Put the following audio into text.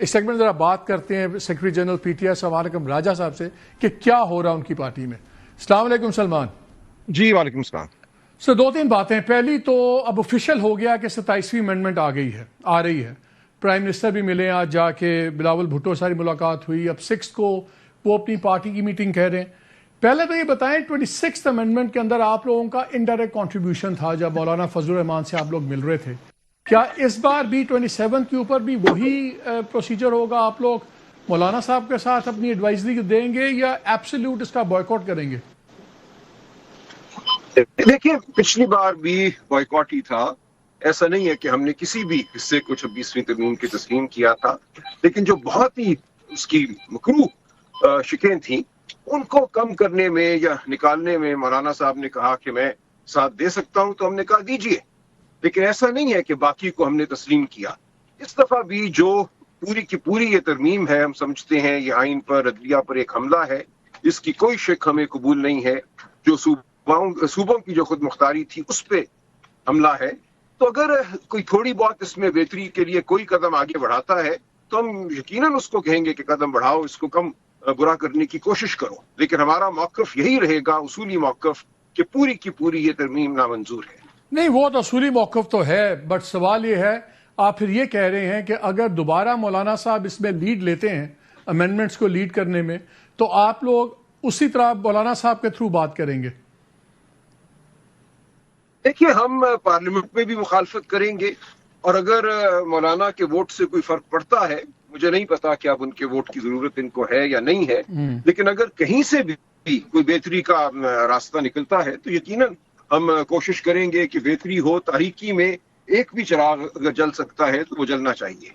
اس segment ذرا بات کرتے ہیں secretary general P T I Salman Raja صاحب سے کہ کیا ہو رہا ہے ان کی پارٹی میں. السلام علیکم سلمان جی وعلیکم السلام. سر دو تین باتیں. پہلی تو اب آفیشیل ہو گیا کہ 27ویں امینڈمنٹ آ رہی ہے. پرائم منسٹر بھی ملے آج جا کے, بلاول بھٹو ساری ملاقات ہوئی. اب 6 کو وہ اپنی پارٹی کی میٹنگ کہہ رہے ہیں. پہلے تو یہ بتائیں 26 امینڈمنٹ کے اندر آپ لوگوں کا انڈائریکٹ کنٹریبیوشن تھا جب مولانا فضل الرحمان سے آپ لوگ مل رہے تھے. کیا اس بار بھی 27 کے اوپر بھی وہی پروسیجر ہوگا؟ آپ لوگ مولانا صاحب کے ساتھ اپنی ایڈوائزری دیں گے یا ایبسلیوٹ اس کا بائیکاٹ کریں گے؟ دیکھیے پچھلی بار بھی بائیکاٹ ہی تھا. ایسا نہیں ہے کہ ہم نے کسی بھی حصے کو 26ویں ترمیم کی تسلیم کیا تھا, لیکن جو بہت ہی اس کی مکروہ شکیں تھیں ان کو کم کرنے میں یا نکالنے میں مولانا صاحب نے کہا کہ میں ساتھ دے سکتا ہوں, تو ہم نے کہا دیجئے. لیکن ایسا نہیں ہے کہ باقی کو ہم نے تسلیم کیا. اس دفعہ بھی جو پوری کی پوری یہ ترمیم ہے, ہم سمجھتے ہیں یہ آئین پر, عدلیہ پر ایک حملہ ہے جس کی کوئی شک ہمیں قبول نہیں ہے. جو صوبوں کی جو خود مختاری تھی اس پہ حملہ ہے. تو اگر کوئی تھوڑی بہت اس میں بہتری کے لیے کوئی قدم آگے بڑھاتا ہے تو ہم یقیناً اس کو کہیں گے کہ قدم بڑھاؤ, اس کو کم برا کرنے کی کوشش کرو. لیکن ہمارا موقف یہی رہے گا, اصولی موقف, کہ پوری کی پوری یہ ترمیم نامنظور ہے. نہیں, وہ تو اصولی موقف تو ہے, بٹ سوال یہ ہے آپ پھر یہ کہہ رہے ہیں کہ اگر دوبارہ مولانا صاحب اس میں لیڈ لیتے ہیں امینڈمنٹس کو لیڈ کرنے میں, تو آپ لوگ اسی طرح مولانا صاحب کے تھرو بات کریں گے؟ دیکھیے ہم پارلیمنٹ میں بھی مخالفت کریں گے, اور اگر مولانا کے ووٹ سے کوئی فرق پڑتا ہے, مجھے نہیں پتا کہ اب ان کے ووٹ کی ضرورت ان کو ہے یا نہیں ہے, لیکن اگر کہیں سے بھی کوئی بہتری کا راستہ نکلتا ہے تو یقیناً ہم کوشش کریں گے کہ بہتری ہو. تاریکی میں ایک بھی چراغ اگر جل سکتا ہے تو وہ جلنا چاہیے.